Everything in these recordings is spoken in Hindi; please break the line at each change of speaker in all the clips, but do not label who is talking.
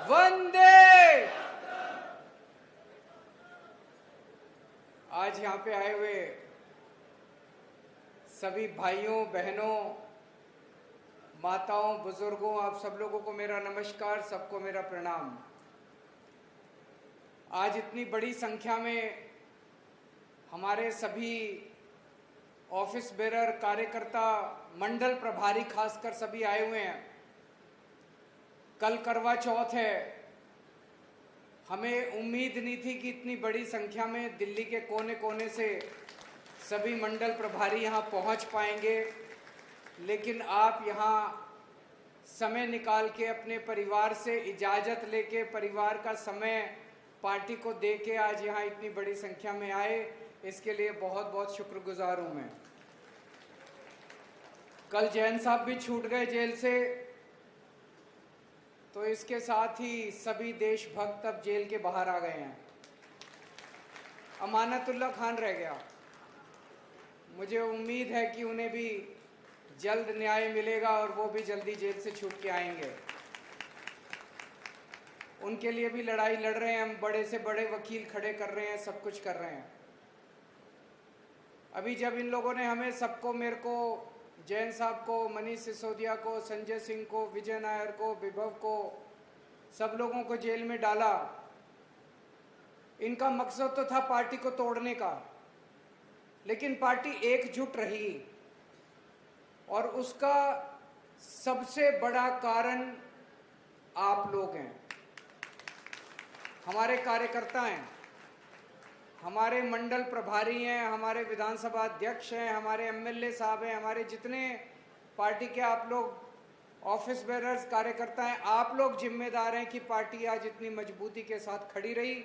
वंदे। आज यहाँ पे आए हुए सभी भाइयों बहनों, माताओं, बुजुर्गों, आप सब लोगों को मेरा नमस्कार, सबको मेरा प्रणाम। आज इतनी बड़ी संख्या में हमारे सभी ऑफिस बेरर, कार्यकर्ता, मंडल प्रभारी खासकर सभी आए हुए हैं। कल करवा चौथ है। हमें उम्मीद नहीं थी कि इतनी बड़ी संख्या में दिल्ली के कोने कोने से सभी मंडल प्रभारी यहाँ पहुँच पाएंगे, लेकिन आप यहाँ समय निकाल के अपने परिवार से इजाज़त लेके, परिवार का समय पार्टी को दे के आज यहाँ इतनी बड़ी संख्या में आए, इसके लिए बहुत बहुत शुक्रगुजार हूँ मैं। कल जैन साहब भी छूट गए जेल से, तो इसके साथ ही सभी देशभक्त अब जेल के बाहर आ गए हैं। अमानतुल्लाह खान रह गया। मुझे उम्मीद है कि उन्हें भी जल्द न्याय मिलेगा और वो भी जल्दी जेल से छूट के आएंगे। उनके लिए भी लड़ाई लड़ रहे हैं हम, बड़े से बड़े वकील खड़े कर रहे हैं, सब कुछ कर रहे हैं। अभी जब इन लोगों ने हमें सबको, मेरे को, जैन साहब को, मनीष सिसोदिया को, संजय सिंह को, विजय नायर को, विभव को, सब लोगों को जेल में डाला, इनका मकसद तो था पार्टी को तोड़ने का, लेकिन पार्टी एकजुट रही और उसका सबसे बड़ा कारण आप लोग हैं, हमारे कार्यकर्ता हैं, हमारे मंडल प्रभारी हैं, हमारे विधानसभा अध्यक्ष हैं, हमारे एमएलए साहब हैं, हमारे जितने पार्टी के आप लोग ऑफिस बेरर्स, कार्यकर्ता हैं, आप लोग जिम्मेदार हैं कि पार्टी आज इतनी मजबूती के साथ खड़ी रही।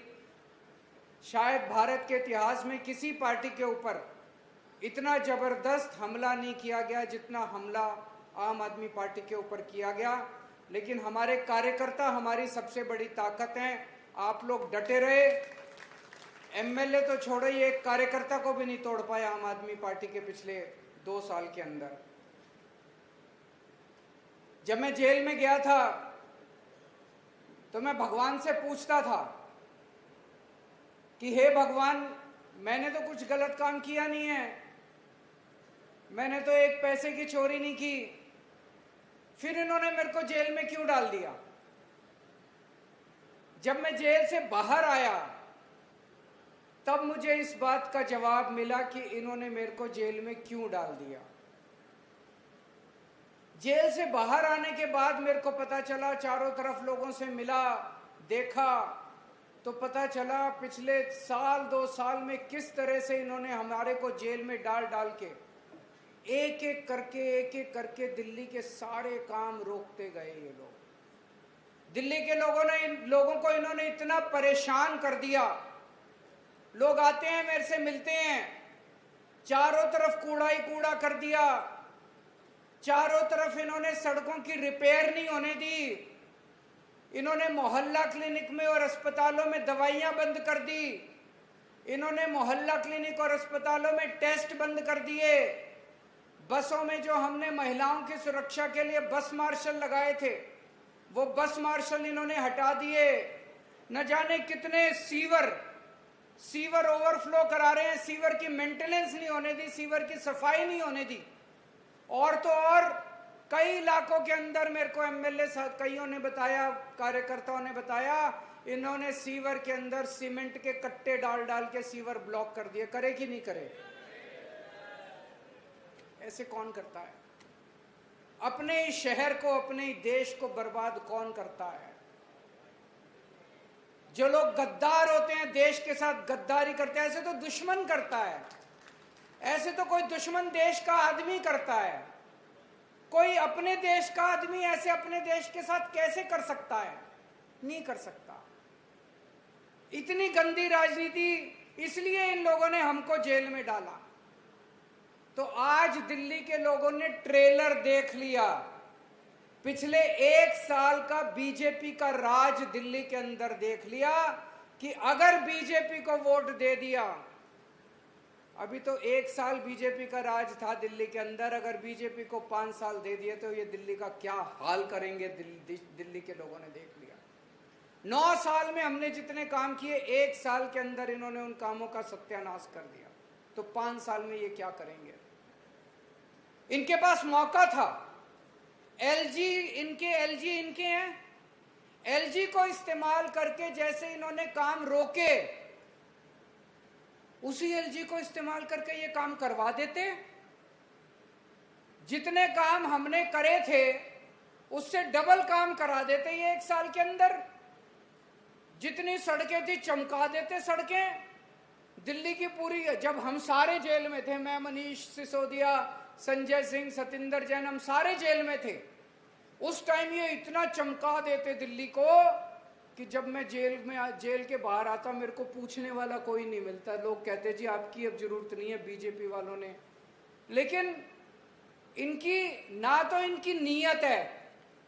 शायद भारत के इतिहास में किसी पार्टी के ऊपर इतना जबरदस्त हमला नहीं किया गया जितना हमला आम आदमी पार्टी के ऊपर किया गया, लेकिन हमारे कार्यकर्ता हमारी सबसे बड़ी ताकत हैं। आप लोग डटे रहे। एमएलए तो छोड़ो, ये एक कार्यकर्ता को भी नहीं तोड़ पाया आम आदमी पार्टी के पिछले 2 साल के अंदर। जब मैं जेल में गया था तो मैं भगवान से पूछता था कि हे भगवान, मैंने तो कुछ गलत काम किया नहीं है, मैंने तो एक पैसे की चोरी नहीं की, फिर इन्होंने मेरे को जेल में क्यों डाल दिया? जब मैं जेल से बाहर आया तब मुझे इस बात का जवाब मिला कि इन्होंने मेरे को जेल में क्यों डाल दिया। जेल से बाहर आने के बाद मेरे को पता चला, चारों तरफ लोगों से मिला, देखा, तो पता चला पिछले साल 2 साल में किस तरह से इन्होंने हमारे को जेल में डाल डाल के एक एक करके दिल्ली के सारे काम रोकते गए। ये लोग, दिल्ली के लोगों ने, इन लोगों को इन्होंने इतना परेशान कर दिया। लोग आते हैं, मेरे से मिलते हैं, चारों तरफ कूड़ा ही कूड़ा कर दिया, चारों तरफ इन्होंने सड़कों की रिपेयर नहीं होने दी, इन्होंने मोहल्ला क्लिनिक में और अस्पतालों में दवाइयां बंद कर दी, इन्होंने मोहल्ला क्लिनिक और अस्पतालों में टेस्ट बंद कर दिए। बसों में जो हमने महिलाओं की सुरक्षा के लिए बस मार्शल लगाए थे, वो बस मार्शल इन्होंने हटा दिए। न जाने कितने सीवर ओवरफ्लो करा रहे हैं, सीवर की मेंटेनेंस नहीं होने दी, सीवर की सफाई नहीं होने दी। और तो और कई इलाकों के अंदर मेरे को एमएलए साहब कईयों ने बताया, कार्यकर्ताओं ने बताया, इन्होंने सीवर के अंदर सीमेंट के कट्टे डाल डाल के सीवर ब्लॉक कर दिए। करे कि नहीं करे? ऐसे कौन करता है? अपने ही शहर को, अपने ही देश को बर्बाद कौन करता है? जो लोग गद्दार होते हैं, देश के साथ गद्दारी करते हैं, ऐसे तो दुश्मन करता है। ऐसे तो कोई दुश्मन देश का आदमी करता है। कोई अपने देश का आदमी ऐसे अपने देश के साथ कैसे कर सकता है? नहीं कर सकता। इतनी गंदी राजनीति, इसलिए इन लोगों ने हमको जेल में डाला। तो आज दिल्ली के लोगों ने ट्रेलर देख लिया, पिछले 1 साल का बीजेपी का राज दिल्ली के अंदर देख लिया कि अगर बीजेपी को वोट दे दिया, अभी तो 1 साल बीजेपी का राज था दिल्ली के अंदर, अगर बीजेपी को 5 साल दे दिए तो ये दिल्ली का क्या हाल करेंगे, दिल्ली के लोगों ने देख लिया। 9 साल में हमने जितने काम किए, 1 साल के अंदर इन्होंने उन कामों का सत्यानाश कर दिया। तो 5 साल में ये क्या करेंगे? इनके पास मौका था। एलजी इनके हैं। एलजी को इस्तेमाल करके जैसे इन्होंने काम रोके, उसी एलजी को इस्तेमाल करके ये काम करवा देते। जितने काम हमने करे थे उससे डबल काम करा देते ये 1 साल के अंदर। जितनी सड़कें थी चमका देते सड़कें। दिल्ली की पूरी, जब हम सारे जेल में थे, मैं, मनीष सिसोदिया, संजय सिंह, सतिंदर जैन, हम सारे जेल में थे, उस टाइम ये इतना चमका देते दिल्ली को कि जब मैं जेल के बाहर आता मेरे को पूछने वाला कोई नहीं मिलता। लोग कहते जी आपकी अब जरूरत नहीं है, बीजेपी वालों ने। लेकिन इनकी ना तो इनकी नीयत है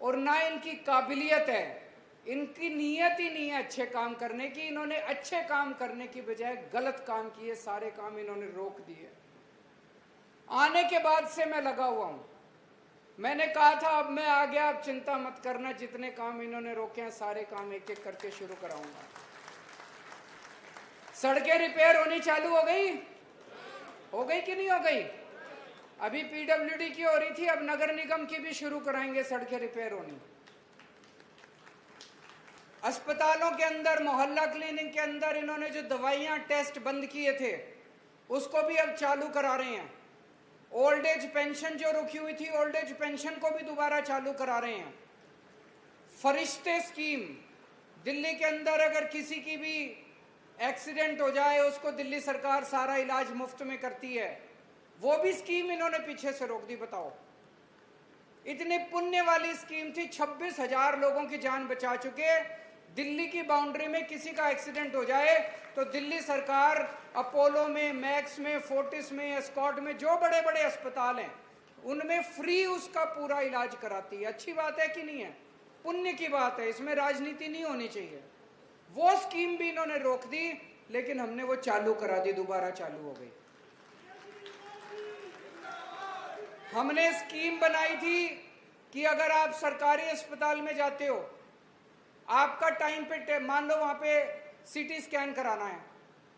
और ना इनकी काबिलियत है। इनकी नीयत ही नहीं है अच्छे काम करने की। इन्होंने अच्छे काम करने की बजाय गलत काम किए, सारे काम इन्होंने रोक दिए। आने के बाद से मैं लगा हुआ हूं। मैंने कहा था अब मैं आ गया, अब चिंता मत करना, जितने काम इन्होंने रोके हैं सारे काम एक एक करके शुरू कराऊंगा। सड़कें रिपेयर होनी चालू हो गई कि नहीं हो गई? अभी पीडब्ल्यूडी की हो रही थी, अब नगर निगम की भी शुरू कराएंगे सड़कें रिपेयर होनी। अस्पतालों के अंदर, मोहल्ला क्लिनिक के अंदर इन्होंने जो दवाइयां, टेस्ट बंद किए थे उसको भी अब चालू करा रहे हैं। ओल्ड एज पेंशन जो रुकी हुई थी, ओल्ड एज पेंशन को भी दोबारा चालू करा रहे हैं। फरिश्ते स्कीम, दिल्ली के अंदर अगर किसी की भी एक्सीडेंट हो जाए उसको दिल्ली सरकार सारा इलाज मुफ्त में करती है, वो भी स्कीम इन्होंने पीछे से रोक दी। बताओ, इतनी पुण्य वाली स्कीम थी, 26,000 लोगों की जान बचा चुके। दिल्ली की बाउंड्री में किसी का एक्सीडेंट हो जाए तो दिल्ली सरकार अपोलो में, मैक्स में, फोर्टिस में, एस्कॉट में, जो बड़े बड़े अस्पताल हैं उनमें फ्री उसका पूरा इलाज कराती है। अच्छी बात है कि नहीं है? पुण्य की बात है, इसमें राजनीति नहीं होनी चाहिए। वो स्कीम भी इन्होंने रोक दी, लेकिन हमने वो चालू करा दी, दोबारा चालू हो गई। हमने स्कीम बनाई थी कि अगर आप सरकारी अस्पताल में जाते हो, आपका टाइम पे, मान लो वहां पे सीटी स्कैन कराना है,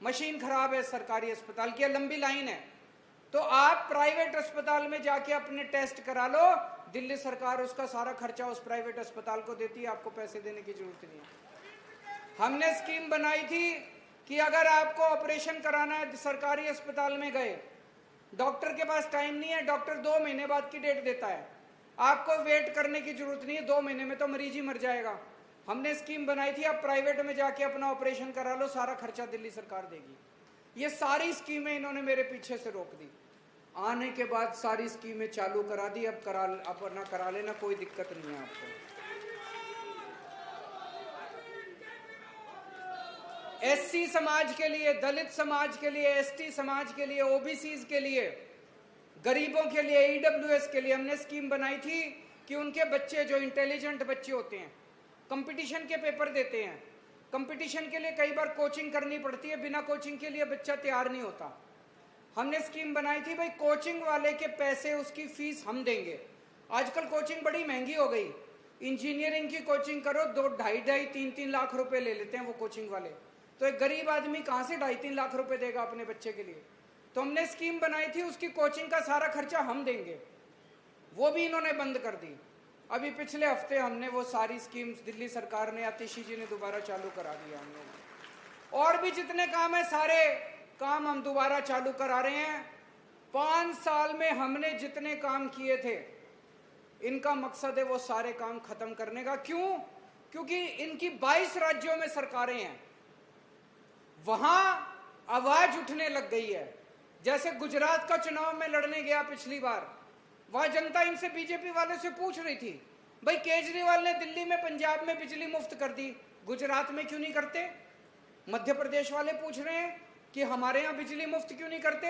मशीन खराब है सरकारी अस्पताल की, लंबी लाइन है, तो आप प्राइवेट अस्पताल में जाके अपने टेस्ट करा लो, दिल्ली सरकार उसका सारा खर्चा उस प्राइवेट अस्पताल को देती है, आपको पैसे देने की जरूरत नहीं है। हमने स्कीम बनाई थी कि अगर आपको ऑपरेशन कराना है, सरकारी अस्पताल में गए, डॉक्टर के पास टाइम नहीं है, डॉक्टर 2 महीने बाद की डेट देता है, आपको वेट करने की जरूरत नहीं है, 2 महीने में तो मरीज ही मर जाएगा। हमने स्कीम बनाई थी आप प्राइवेट में जाके अपना ऑपरेशन करा लो, सारा खर्चा दिल्ली सरकार देगी। ये सारी स्कीमें इन्होंने मेरे पीछे से रोक दी। आने के बाद सारी स्कीमें चालू करा दी। अब अपना करा लेना, कोई दिक्कत नहीं है आपको। एससी समाज के लिए, दलित समाज के लिए, एसटी समाज के लिए, ओबीसी के लिए, गरीबों के लिए, ईडब्ल्यूएस के लिए हमने स्कीम बनाई थी कि उनके बच्चे, जो इंटेलिजेंट बच्चे होते हैं, कंपटीशन के पेपर देते हैं, कंपटीशन के लिए कई बार कोचिंग करनी पड़ती है, बिना कोचिंग के लिए बच्चा तैयार नहीं होता। हमने स्कीम बनाई थी भाई कोचिंग वाले के पैसे, उसकी फीस हम देंगे। आजकल कोचिंग बड़ी महंगी हो गई। इंजीनियरिंग की कोचिंग करो 2-2.5, 3-3 लाख रुपए ले लेते हैं वो कोचिंग वाले। तो एक गरीब आदमी कहाँ से 2.5-3 लाख रुपए देगा अपने बच्चे के लिए? तो हमने स्कीम बनाई थी उसकी कोचिंग का सारा खर्चा हम देंगे, वो भी इन्होंने बंद कर दी। अभी पिछले हफ्ते हमने वो सारी स्कीम्स, दिल्ली सरकार ने, आतिशी जी ने दोबारा चालू करा दिया हम लोग। और भी जितने काम है सारे काम हम दोबारा चालू करा रहे हैं। 5 साल में हमने जितने काम किए थे, इनका मकसद है वो सारे काम खत्म करने का। क्यों? क्योंकि इनकी 22 राज्यों में सरकारें हैं, वहां आवाज उठने लग गई है। जैसे गुजरात का चुनाव में लड़ने गया पिछली बार, वहां जनता इनसे, बीजेपी वाले से पूछ रही थी, भाई केजरीवाल ने दिल्ली में, पंजाब में बिजली मुफ्त कर दी, गुजरात में क्यों नहीं करते? मध्य प्रदेश वाले पूछ रहे हैं कि हमारे यहाँ बिजली मुफ्त क्यों नहीं करते?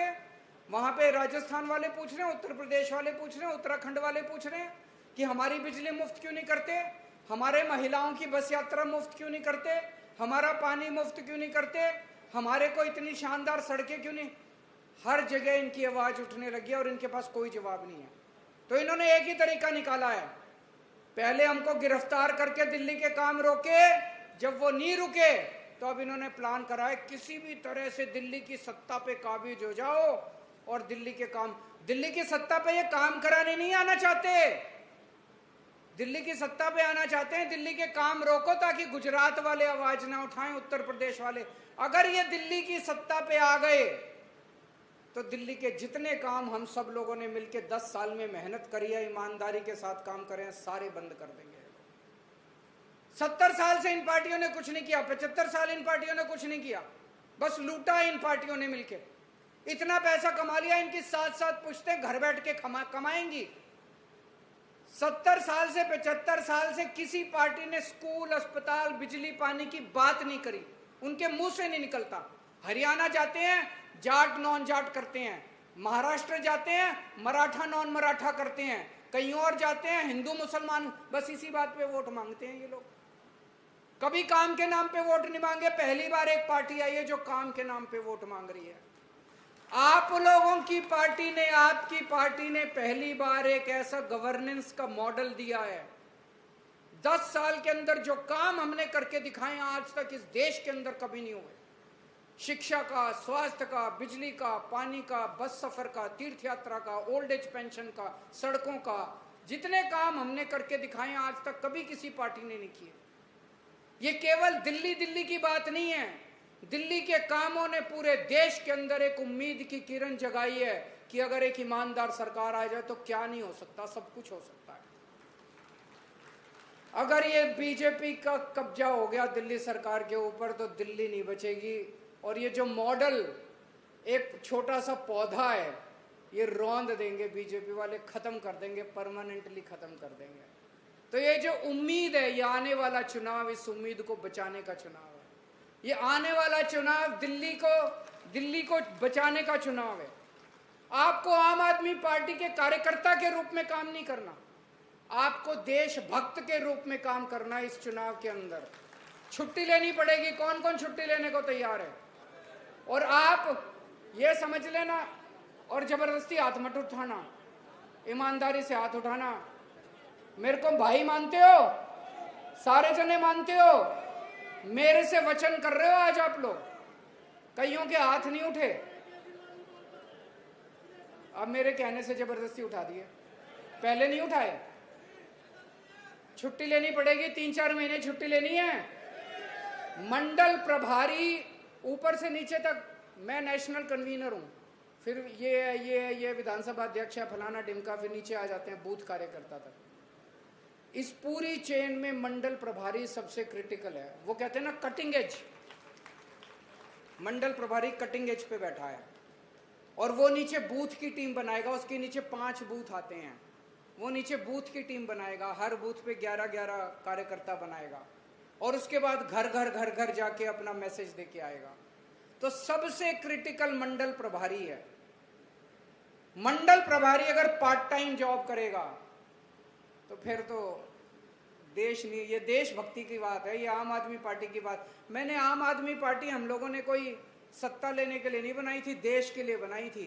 वहां पे राजस्थान वाले पूछ रहे हैं, उत्तर प्रदेश वाले पूछ रहे हैं, उत्तराखंड वाले पूछ रहे हैं कि हमारी बिजली मुफ्त क्यों नहीं करते? हमारे महिलाओं की बस यात्रा मुफ्त क्यों नहीं करते? हमारा पानी मुफ्त क्यों नहीं करते? हमारे को इतनी शानदार सड़कें क्यों नहीं? हर जगह इनकी आवाज उठने लगी और इनके पास कोई जवाब नहीं है। तो इन्होंने एक ही तरीका निकाला है, पहले हमको गिरफ्तार करके दिल्ली के काम रोके, जब वो नहीं रुके तो अब इन्होंने प्लान करा है किसी भी तरह से दिल्ली की सत्ता पे काबिज हो जाओ और दिल्ली की सत्ता पे ये काम कराने नहीं आना चाहते, दिल्ली की सत्ता पे आना चाहते हैं। दिल्ली के काम रोको ताकि गुजरात वाले आवाज ना उठाएं, उत्तर प्रदेश वाले। अगर ये दिल्ली की सत्ता पे आ गए तो दिल्ली के जितने काम हम सब लोगों ने मिलकर 10 साल में मेहनत करी है, ईमानदारी के साथ काम करें, सारे बंद कर देंगे। 70 साल से इन पार्टियों ने कुछ नहीं किया, 75 साल इन पार्टियों ने कुछ नहीं किया, बस लूटा इन पार्टियों ने मिलकर। इतना पैसा कमा लिया, इनकी 7-7 पुश्तें घर बैठ के कमाएंगी। 70 साल से 75 साल से किसी पार्टी ने स्कूल, अस्पताल, बिजली, पानी की बात नहीं करी, उनके मुंह से नहीं निकलता। हरियाणा जाते हैं, जाट नॉन जाट करते हैं, महाराष्ट्र जाते हैं, मराठा नॉन मराठा करते हैं, कहीं और जाते हैं, हिंदू मुसलमान, बस इसी बात पे वोट मांगते हैं ये लोग। कभी काम के नाम पे वोट नहीं मांगे। पहली बार एक पार्टी आई है जो काम के नाम पे वोट मांग रही है। आप लोगों की पार्टी ने, आपकी पार्टी ने पहली बार एक ऐसा गवर्नेंस का मॉडल दिया है। 10 साल के अंदर जो काम हमने करके दिखाए आज तक इस देश के अंदर कभी नहीं हुए। शिक्षा का, स्वास्थ्य का, बिजली का, पानी का, बस सफर का, तीर्थ यात्रा का, ओल्ड एज पेंशन का, सड़कों का, जितने काम हमने करके दिखाए आज तक कभी किसी पार्टी ने नहीं किए। ये केवल दिल्ली की बात नहीं है, दिल्ली के कामों ने पूरे देश के अंदर एक उम्मीद की किरण जगाई है कि अगर एक ईमानदार सरकार आ जाए तो क्या नहीं हो सकता, सब कुछ हो सकता है। अगर ये बीजेपी का कब्जा हो गया दिल्ली सरकार के ऊपर तो दिल्ली नहीं बचेगी। और ये जो मॉडल एक छोटा सा पौधा है ये रौंद देंगे बीजेपी वाले, खत्म कर देंगे, परमानेंटली खत्म कर देंगे। तो ये जो उम्मीद है, ये आने वाला चुनाव इस उम्मीद को बचाने का चुनाव है। ये आने वाला चुनाव दिल्ली को बचाने का चुनाव है। आपको आम आदमी पार्टी के कार्यकर्ता के रूप में काम नहीं करना, आपको देशभक्त के रूप में काम करना। इस चुनाव के अंदर छुट्टी लेनी पड़ेगी। कौन कौन छुट्टी लेने को तैयार है? और आप ये समझ लेना, और जबरदस्ती हाथ मत उठाना, ईमानदारी से हाथ उठाना। मेरे को भाई मानते हो, सारे जने मानते हो, मेरे से वचन कर रहे हो आज आप लोग। कईयों के हाथ नहीं उठे, अब मेरे कहने से जबरदस्ती उठा दिए, पहले नहीं उठाए। छुट्टी लेनी पड़ेगी, 3-4 महीने छुट्टी लेनी है। मंडल प्रभारी ऊपर से नीचे तक, मैं नेशनल कन्वीनर हूं, फिर ये विधानसभा अध्यक्ष है, फलाना डिमका, फिर नीचे आ जाते हैं बूथ कार्यकर्ता तक। इस पूरी चेन में मंडल प्रभारी सबसे क्रिटिकल है। वो कहते हैं ना कटिंग एज, मंडल प्रभारी कटिंग एज पे बैठा है। और वो नीचे बूथ की टीम बनाएगा, उसके नीचे 5 बूथ आते हैं, वो नीचे बूथ की टीम बनाएगा, हर बूथ पे 11-11 कार्यकर्ता बनाएगा, और उसके बाद घर घर जाके अपना मैसेज देके आएगा। तो सबसे क्रिटिकल मंडल प्रभारी है। मंडल प्रभारी अगर पार्ट टाइम जॉब करेगा तो फिर तो देश नहीं, ये देशभक्ति की बात है, ये आम आदमी पार्टी की बात। मैंने आम आदमी पार्टी हम लोगों ने कोई सत्ता लेने के लिए नहीं बनाई थी, देश के लिए बनाई थी।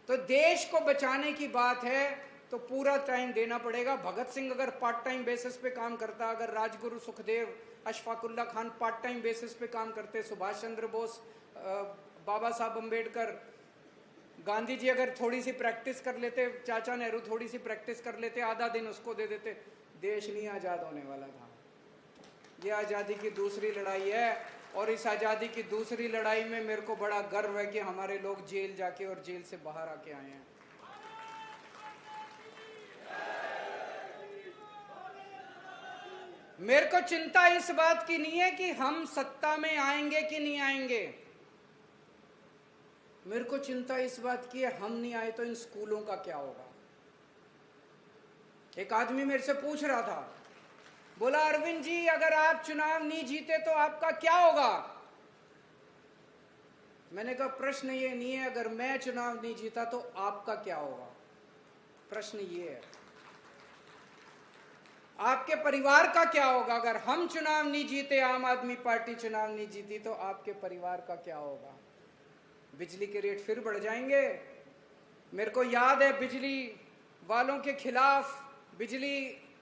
तो देश को बचाने की बात है तो पूरा टाइम देना पड़ेगा। भगत सिंह अगर पार्ट टाइम बेसिस पे काम करता, अगर Rajguru Sukhdev, Ashfaqulla Khan part time basis पे काम करते, सुभाष चंद्र बोस, बाबा साहब अम्बेडकर, गांधी जी अगर थोड़ी सी प्रैक्टिस कर लेते, चाचा नेहरू थोड़ी सी प्रैक्टिस कर लेते, आधा दिन उसको दे देते, देश नहीं आज़ाद होने वाला था। ये आज़ादी की दूसरी लड़ाई है, और इस आज़ादी की दूसरी लड़ाई में मेरे को बड़ा गर्व है कि हमारे लोग जेल जाके और जेल से बाहर आके आए हैं। मेरे को चिंता इस बात की नहीं है कि हम सत्ता में आएंगे कि नहीं आएंगे, मेरे को चिंता इस बात की है हम नहीं आए तो इन स्कूलों का क्या होगा। एक आदमी मेरे से पूछ रहा था, बोला अरविंद जी अगर आप चुनाव नहीं जीते तो आपका क्या होगा? मैंने कहा प्रश्न ये नहीं है अगर मैं चुनाव नहीं जीता तो आपका क्या होगा, प्रश्न ये है आपके परिवार का क्या होगा। अगर हम चुनाव नहीं जीते, आम आदमी पार्टी चुनाव नहीं जीती, तो आपके परिवार का क्या होगा? बिजली के रेट फिर बढ़ जाएंगे। मेरे को याद है बिजली वालों के खिलाफ, बिजली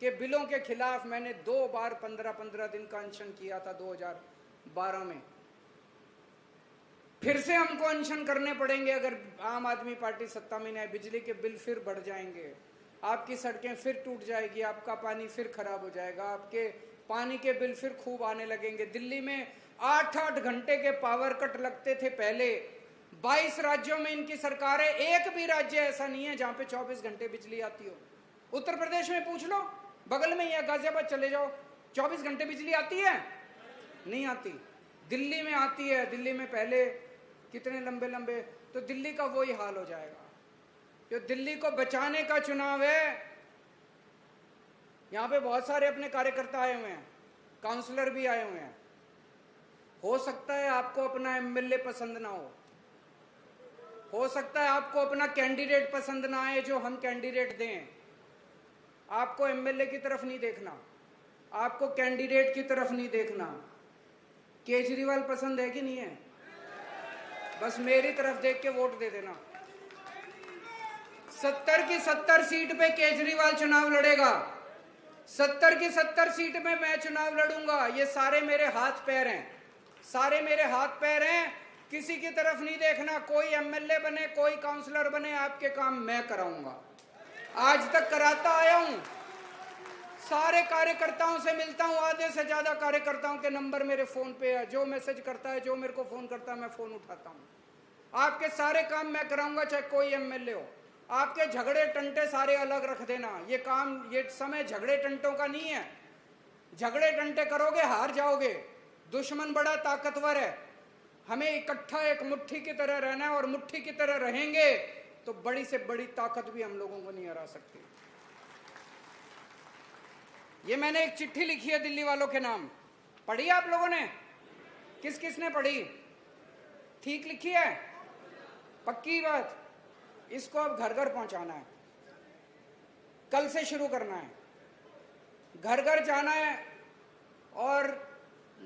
के बिलों के खिलाफ मैंने 2 बार 15-15 दिन का अनशन किया था 2012 में। फिर से हमको अनशन करने पड़ेंगे अगर आम आदमी पार्टी सत्ता में नहीं आए। बिजली के बिल फिर बढ़ जाएंगे, आपकी सड़कें फिर टूट जाएगी, आपका पानी फिर खराब हो जाएगा, आपके पानी के बिल फिर खूब आने लगेंगे। दिल्ली में 8-8 घंटे के पावर कट लगते थे पहले। 22 राज्यों में इनकी सरकार है, एक भी राज्य ऐसा नहीं है जहां पे 24 घंटे बिजली आती हो। उत्तर प्रदेश में पूछ लो, बगल में ही है, गाजियाबाद चले जाओ, 24 घंटे बिजली आती है? नहीं आती। दिल्ली में आती है। दिल्ली में पहले कितने लंबे लंबे, तो दिल्ली का वही हाल हो जाएगा। जो दिल्ली को बचाने का चुनाव है, यहां पे बहुत सारे अपने कार्यकर्ता आए हुए हैं, काउंसलर भी आए हुए हैं। हो सकता है आपको अपना एमएलए पसंद ना हो सकता है आपको अपना कैंडिडेट पसंद ना आए जो हम कैंडिडेट दें। आपको एमएलए की तरफ नहीं देखना, आपको कैंडिडेट की तरफ नहीं देखना। केजरीवाल पसंद है कि नहीं है? बस मेरी तरफ देख के वोट दे देना। 70 की 70 सीट पे केजरीवाल चुनाव लड़ेगा, 70 की 70 सीट में मैं चुनाव लड़ूंगा। ये सारे मेरे हाथ पैर हैं, सारे मेरे हाथ पैर हैं। किसी की तरफ नहीं देखना। कोई एमएलए बने, कोई काउंसलर बने, आपके काम मैं कराऊंगा। आज तक कराता आया हूं। सारे कार्यकर्ताओं से मिलता हूं, आधे से ज्यादा कार्यकर्ताओं के नंबर मेरे फोन पे है। जो मैसेज करता है, जो मेरे को फोन करता है, मैं फोन उठाता हूं। आपके सारे काम मैं कराऊंगा, चाहे कोई एमएलए हो। आपके झगड़े टंटे सारे अलग रख देना। ये काम, ये समय झगड़े टंटों का नहीं है। झगड़े टंटे करोगे हार जाओगे। दुश्मन बड़ा ताकतवर है। हमें इकट्ठा एक मुट्ठी की तरह रहना है, और मुट्ठी की तरह रहेंगे तो बड़ी से बड़ी ताकत भी हम लोगों को नहीं हरा सकती। ये मैंने एक चिट्ठी लिखी है दिल्ली वालों के नाम, पढ़ी आप लोगों ने? किस किस ने पढ़ी? ठीक लिखी है? पक्की बात? इसको अब घर घर पहुंचाना है, कल से शुरू करना है, घर घर जाना है। और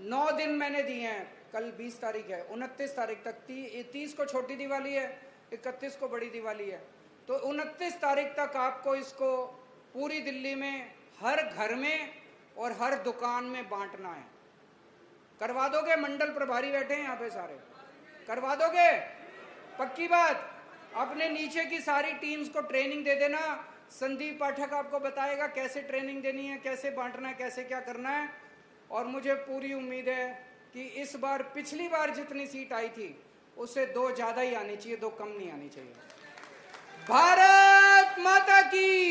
9 दिन मैंने दिए हैं। कल 20 तारीख है, 29 तारीख तक, 30 को छोटी दिवाली है, 31 को बड़ी दिवाली है। तो 29 तारीख तक आपको इसको पूरी दिल्ली में हर घर में और हर दुकान में बांटना है। करवा दोगे? मंडल प्रभारी बैठे हैं यहाँ पे सारे, करवा दोगे? पक्की बात? अपने नीचे की सारी टीम्स को ट्रेनिंग दे देना। संदीप पाठक आपको बताएगा कैसे ट्रेनिंग देनी है, कैसे बांटना है, कैसे क्या करना है। और मुझे पूरी उम्मीद है कि इस बार पिछली बार जितनी सीट आई थी उससे 2 ज्यादा ही आनी चाहिए, 2 कम नहीं आनी चाहिए। भारत माता की